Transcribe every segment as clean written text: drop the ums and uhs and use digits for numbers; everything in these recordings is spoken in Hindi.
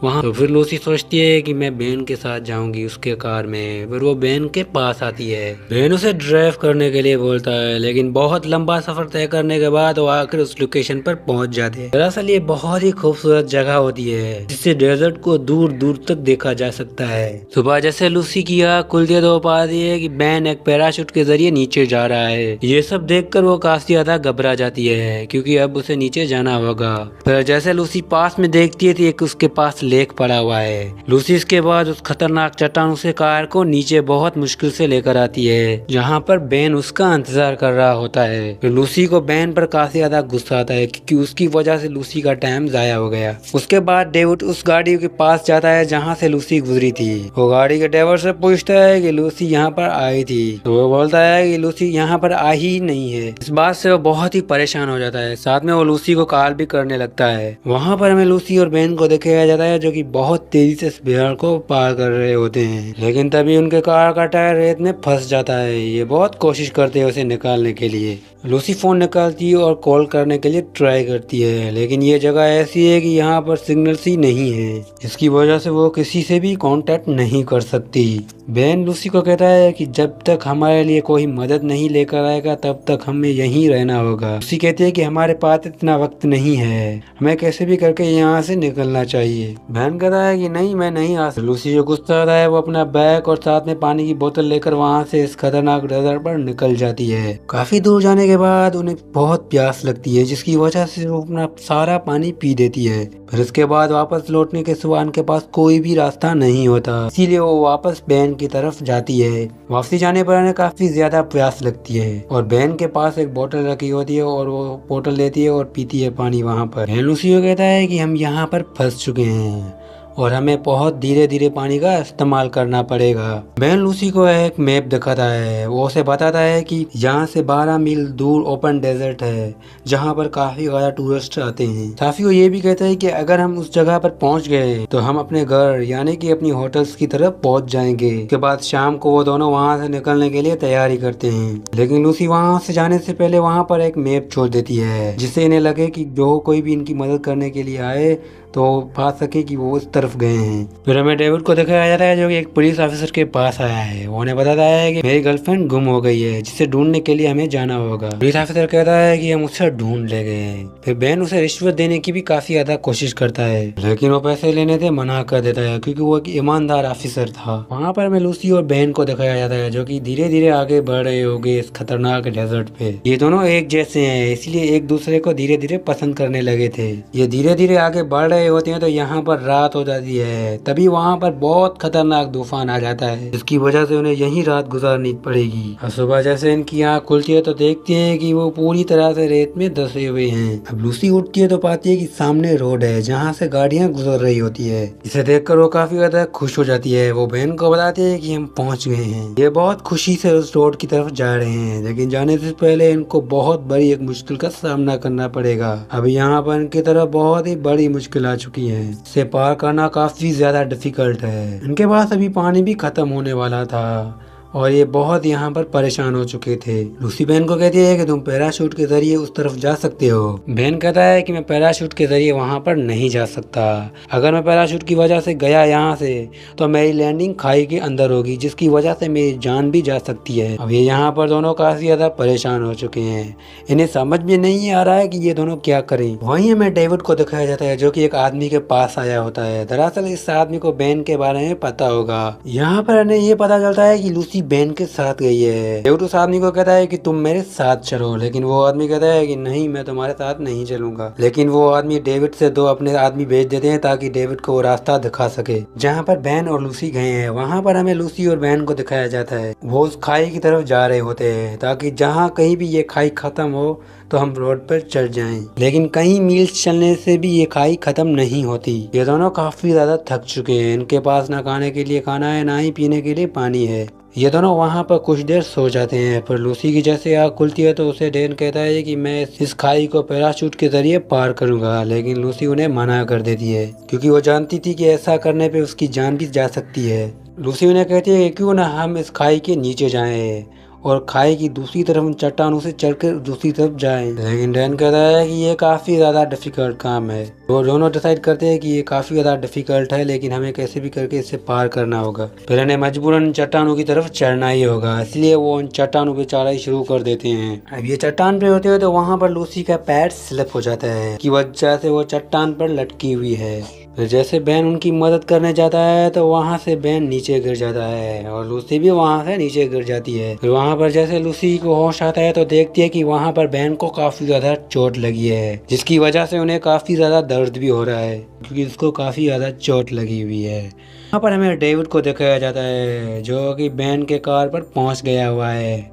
वहाँ तो फिर लूसी सोचती है कि मैं बेन के साथ जाऊंगी उसके कार में। फिर वो बेन के पास आती है। बेन उसे ड्राइव करने के लिए बोलता है, लेकिन बहुत लंबा सफर तय करने के बाद वो आकर उस लोकेशन पर पहुंच जाते हैं। दरअसल ये बहुत ही खूबसूरत जगह होती है जिससे डेजर्ट को दूर दूर तक देखा जा सकता है। सुबह जैसे लूसी की आँख खुलती है तो पाती है कि बेन एक पैराशूट के जरिए नीचे जा रहा है। ये सब देखकर वो काफी ज्यादा घबरा जाती है क्योंकि अब उसे नीचे जाना होगा। फिर जैसे लूसी पास में देखती है कि उसके पास लेक पड़ा हुआ है। लूसी इसके बाद उस खतरनाक चट्टानों से कार को नीचे बहुत मुश्किल से लेकर आती है, जहाँ पर बेन उसका इंतजार कर रहा होता है। फिर लूसी को बेन पर काफी ज्यादा गुस्सा आता है क्योंकि उसकी वजह से लूसी का टाइम जाया हो गया। उसके बाद डेविड उस गाड़ी के पास जाता है जहाँ से लूसी गुजरी थी। वो गाड़ी के ड्राइवर से पूछता है कि लूसी यहाँ पर आई थी, तो वो बोलता है कि लूसी यहाँ पर आई ही नहीं है। इस बात से वो बहुत ही परेशान हो जाता है। साथ में वो लूसी को कॉल भी करने लगता है। वहाँ पर हमें लूसी और बेन को दिखाया जाता है जो कि बहुत तेजी से इस बिहार को पार कर रहे होते हैं, लेकिन तभी उनके कार का टायर रेत में फंस जाता है। ये बहुत कोशिश करते हैं उसे निकालने के लिए। लूसी फोन निकालती है और कॉल करने के लिए ट्राई करती है, लेकिन ये जगह ऐसी है कि यहाँ पर सिग्नल्स ही नहीं है, इसकी वजह से वो किसी से भी कांटेक्ट नहीं कर सकती। बेन लूसी को कहता है कि जब तक हमारे लिए कोई मदद नहीं लेकर आएगा तब तक हमें यहीं रहना होगा। लूसी कहती है कि हमारे पास इतना वक्त नहीं है, हमें कैसे भी करके यहाँ से निकलना चाहिए। बेन कहता है कि नहीं, मैं नहीं आ सकता। लूसी जो गुस्सा आता है वो अपना बैग और साथ में पानी की बोतल लेकर वहाँ से इस खतरनाक डेजर्ट पर निकल जाती है। काफी दूर जाने के बाद उन्हें बहुत प्यास लगती है, जिसकी वजह से वो अपना सारा पानी पी देती है। फिर इसके बाद वापस लौटने के सिवा उनके पास कोई भी रास्ता नहीं होता, इसीलिए वो वापस बेन की तरफ जाती है। वापसी जाने पर उन्हें काफी ज्यादा प्यास लगती है और बेन के पास एक बोतल रखी होती है और वो बोतल लेती है और पीती है पानी वहाँ पर। बेन लूसी को कहता है कि हम यहाँ पर फंस चुके हैं और हमें बहुत धीरे धीरे पानी का इस्तेमाल करना पड़ेगा। बेन लूसी को एक मैप दिखाता है। वो उसे बताता है कि यहाँ से 12 मील दूर ओपन डेजर्ट है जहाँ पर काफी ज्यादा टूरिस्ट आते हैं। साथ ही वो ये भी कहता है कि अगर हम उस जगह पर पहुँच गए तो हम अपने घर यानी कि अपनी होटल्स की तरफ पहुँच जाएंगे। उसके बाद शाम को वो दोनों वहाँ से निकलने के लिए तैयारी करते हैं, लेकिन लूसी वहाँ से जाने से पहले वहाँ पर एक मैप छोड़ देती है, जिससे इन्हें लगे कि जो कोई भी इनकी मदद करने के लिए आए तो पा सके कि वो उस तरफ गए हैं। फिर हमें डेविड को दिखाया जाता है जो कि एक पुलिस ऑफिसर के पास आया है। वो उन्हें बताता है कि मेरी गर्लफ्रेंड गुम हो गई है, जिसे ढूंढने के लिए हमें जाना होगा। पुलिस ऑफिसर कहता है कि हम उसे ढूंढ लेंगे। फिर बेन उसे रिश्वत देने की भी काफी ज्यादा कोशिश करता है, लेकिन वो पैसे लेने से मना कर देता है क्योंकि वो एक ईमानदार ऑफिसर था। वहाँ पर हमें लूसी और बेन को दिखाया जाता है जो कि धीरे धीरे आगे बढ़ रहे होंगे इस खतरनाक डेजर्ट पे। ये दोनों एक जैसे हैं, इसलिए एक दूसरे को धीरे धीरे पसंद करने लगे थे। ये धीरे धीरे आगे बढ़ रहे होते हैं तो यहाँ पर रात हो जाती है। तभी वहाँ पर बहुत खतरनाक तूफान आ जाता है, जिसकी वजह से उन्हें यहीं रात गुजारनी पड़ेगी। और सुबह जैसे इनकी आँख खुलती है तो देखती हैं कि वो पूरी तरह से रेत में धंसे हुए हैं। अब लूसी उठती है तो पाती है कि सामने रोड है जहाँ से गाड़ियाँ गुजर रही होती है। इसे देखकर वो काफी ज्यादा खुश हो जाती है। वो बहन को बताती है कि हम पहुँच गए हैं। ये बहुत खुशी से उस रोड की तरफ जा रहे हैं, लेकिन जाने से पहले इनको बहुत बड़ी एक मुश्किल का सामना करना पड़ेगा। अभी यहाँ पर इनकी तरफ बहुत ही बड़ी मुश्किल आ चुकी है। इसे पार करना काफी ज्यादा डिफिकल्ट है। इनके पास अभी पानी भी खत्म होने वाला था और ये बहुत यहाँ पर परेशान हो चुके थे। लूसी बहन को कहती है कि तुम पैराशूट के जरिए उस तरफ जा सकते हो। बहन कहता है कि मैं पैराशूट के जरिए वहाँ पर नहीं जा सकता। अगर मैं पैराशूट की वजह से गया यहाँ से तो मेरी लैंडिंग खाई के अंदर होगी, जिसकी वजह से मेरी जान भी जा सकती है। अब ये यहाँ पर दोनों काफी ज्यादा परेशान हो चुके हैं। इन्हें समझ में नहीं आ रहा है कि ये दोनों क्या करें। वहीं हमें डेविड को दिखाया जाता है जो कि एक आदमी के पास आया होता है। दरअसल इस आदमी को बहन के बारे में पता होगा। यहाँ पर हमें ये पता चलता है कि लूसी बेन के साथ गई है। डेविड उस आदमी को कहता है कि तुम मेरे साथ चलो, लेकिन वो आदमी कहता है कि नहीं, मैं तुम्हारे साथ नहीं चलूंगा। लेकिन वो आदमी डेविड से 2 अपने आदमी भेज देते हैं ताकि डेविड को वो रास्ता दिखा सके जहाँ पर बेन और लूसी गए हैं। वहाँ पर हमें लूसी और बेन को दिखाया जाता है। वो उस खाई की तरफ जा रहे होते हैं ताकि जहाँ कहीं भी ये खाई खत्म हो तो हम रोड पर चढ़ जाएं। लेकिन कई मील चलने से भी ये खाई खत्म नहीं होती। ये दोनों काफी ज्यादा थक चुके हैं। इनके पास ना खाने के लिए खाना है, ना ही पीने के लिए पानी है। ये दोनों वहाँ पर कुछ देर सो जाते हैं। पर लूसी की जैसे आँख खुलती है तो उसे डेन कहता है कि मैं इस खाई को पैराशूट के जरिए पार करूंगा, लेकिन लूसी उन्हें मना कर देती है क्योंकि वो जानती थी कि ऐसा करने पे उसकी जान भी जा सकती है। लूसी उन्हें कहती है कि क्यों ना हम इस खाई के नीचे जाएं और खाई की दूसरी तरफ उन चट्टानों से चढ़कर दूसरी तरफ जाएं। लेकिन डैन कहता है कि ये काफ़ी ज़्यादा डिफ़िकल्ट काम है। वो दोनों डिसाइड करते हैं कि ये काफ़ी ज़्यादा डिफ़िकल्ट है, लेकिन हमें कैसे भी करके इससे पार करना होगा। फिर इन्हें मजबूरन चट्टानों की तरफ चढ़ना ही होगा, इसलिए वो उन चट्टानों पर चढ़ाई शुरू कर देते हैं। अब ये चट्टान पे होते हुए तो वहाँ पर लूसी का पैर स्लिप हो जाता है कि वजह से वो चट्टान पर लटकी हुई है। फिर जैसे बेन उनकी मदद करने जाता है तो वहाँ से बेन नीचे गिर जाता है और लूसी भी वहाँ से नीचे गिर जाती है। फिर वहाँ पर जैसे लूसी को होश आता है तो देखती है कि वहाँ पर बेन को काफ़ी ज़्यादा चोट लगी है, जिसकी वजह से उन्हें काफ़ी ज़्यादा दर्द भी हो रहा है क्योंकि उसको काफ़ी ज़्यादा चोट लगी हुई है। यहाँ पर हमें डेविड को दिखाया जाता है जो कि बेन के कार पर पहुँच गया हुआ है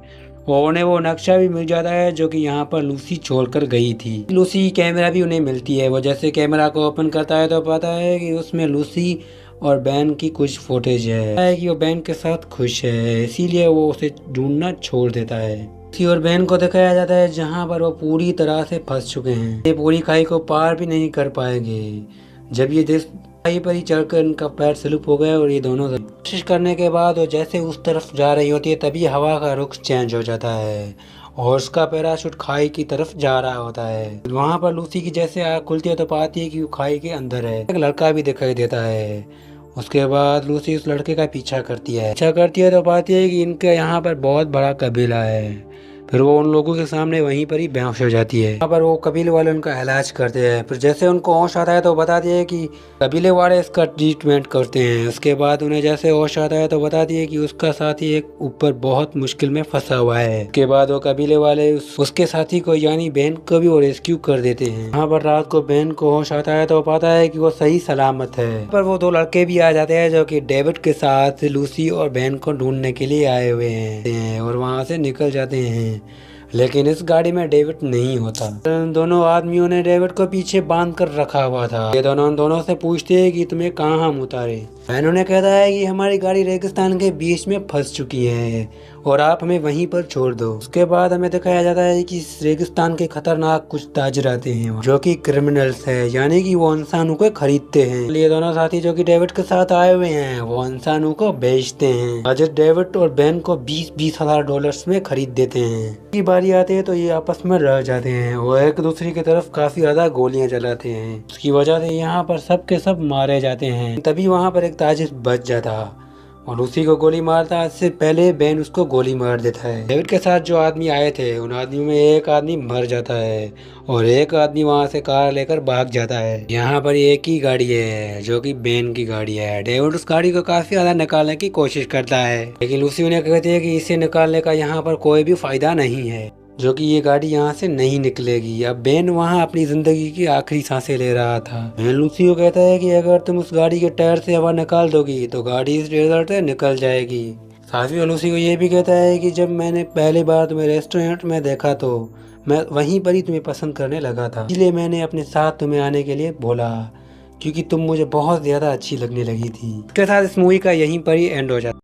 और उन्हें वो नक्शा भी मिल जाता है जो कि यहाँ पर लूसी छोड़कर गई थी। लूसी की कैमरा भी उन्हें मिलती है। वो जैसे कैमरा को ओपन करता है तो पता है कि उसमें लूसी और बैन की कुछ फुटेज है कि वो बैन के साथ खुश है, इसीलिए वो उसे ढूंढना छोड़ देता है। लूसी और बैन को दिखाया जाता है जहाँ पर वो पूरी तरह से फंस चुके हैं, ये पूरी खाई को पार भी नहीं कर पाएंगे। जब ये खाई पर ही चढ़कर इनका पैर स्लिप हो गया और ये दोनों कोशिश करने के बाद वो जैसे उस तरफ जा रही होती है तभी हवा का रुख चेंज हो जाता है और उसका पैराशूट खाई की तरफ जा रहा होता है। वहाँ पर लूसी की जैसे आँख खुलती है तो पाती है कि वो खाई के अंदर है। एक लड़का भी दिखाई देता है। उसके बाद लूसी उस लड़के का पीछा करती है तो पाती है कि इनका यहाँ पर बहुत बड़ा कबीला है। फिर वो उन लोगों के सामने वहीं पर ही बेहोश हो जाती है। यहाँ पर वो कबीले वाले उनका इलाज करते हैं। फिर जैसे उनको होश आता है तो बताती है कि कबीले वाले इसका ट्रीटमेंट करते हैं। उसके बाद उन्हें जैसे होश आता है तो बताती है कि उसका साथी एक ऊपर बहुत मुश्किल में फंसा हुआ है। उसके बाद वो कबीले वाले उसके साथी को यानी बेन को भी वो रेस्क्यू कर देते हैं। यहाँ पर रात को बेन को होश आता है तो पाता है कि वो सही सलामत है। पर वो दो लड़के भी आ जाते हैं जो कि डेविड के साथ लूसी और बेन को ढूंढने के लिए आए हुए हैं और वहाँ से निकल जाते हैं। लेकिन इस गाड़ी में डेविड नहीं होता। दोनों आदमियों ने डेविड को पीछे बांध कर रखा हुआ था। ये दोनों से पूछते हैं कि तुम्हें कहाँ हम उतारे। उन्होंने कहता है कि हमारी गाड़ी रेगिस्तान के बीच में फंस चुकी है और आप हमें वहीं पर छोड़ दो। उसके बाद हमें दिखाया जाता है कि इस रेगिस्तान के खतरनाक कुछ ताजिर आते हैं जो कि क्रिमिनल्स है, यानी कि वो इंसानों को खरीदते हैं। ये दोनों साथी जो कि डेविड के साथ आए हुए हैं वो इंसानों को बेचते हैं। आज डेविड और बेन को 20-20 हजार डॉलर्स में खरीद देते हैं। की बारी आती है तो ये आपस में लड़ जाते हैं और एक दूसरे की तरफ काफी ज्यादा गोलियां चलाते हैं। उसकी वजह से यहाँ पर सब के सब मारे जाते हैं। तभी वहाँ पर एक ताजिर बच जाता और उसी को गोली मारता। इससे पहले बेन उसको गोली मार देता है। डेविड के साथ जो आदमी आए थे उन आदमियों में एक आदमी मर जाता है और एक आदमी वहां से कार लेकर भाग जाता है। यहाँ पर एक ही गाड़ी है जो कि बेन की गाड़ी है। डेविड उस गाड़ी को काफी ज्यादा निकालने की कोशिश करता है, लेकिन लूसी उन्हें कहती है कि इसे निकालने का यहाँ पर कोई भी फायदा नहीं है, जो कि ये गाड़ी यहाँ से नहीं निकलेगी। अब बेन वहाँ अपनी जिंदगी की आखिरी सांसें ले रहा था। बेन लूसी को कहता है कि अगर तुम उस गाड़ी के टायर से हवा निकाल दोगी तो गाड़ी इस डेजर्ट से निकल जाएगी। साथ ही लूसी को ये भी कहता है कि जब मैंने पहली बार तुम्हें रेस्टोरेंट में देखा तो मैं वहीं पर ही तुम्हें पसंद करने लगा था, इसलिए मैंने अपने साथ तुम्हें आने के लिए बोला क्योंकि तुम मुझे बहुत ज़्यादा अच्छी लगने लगी थी। इसके साथ इस मूवी का यहीं पर ही एंड हो जाता है।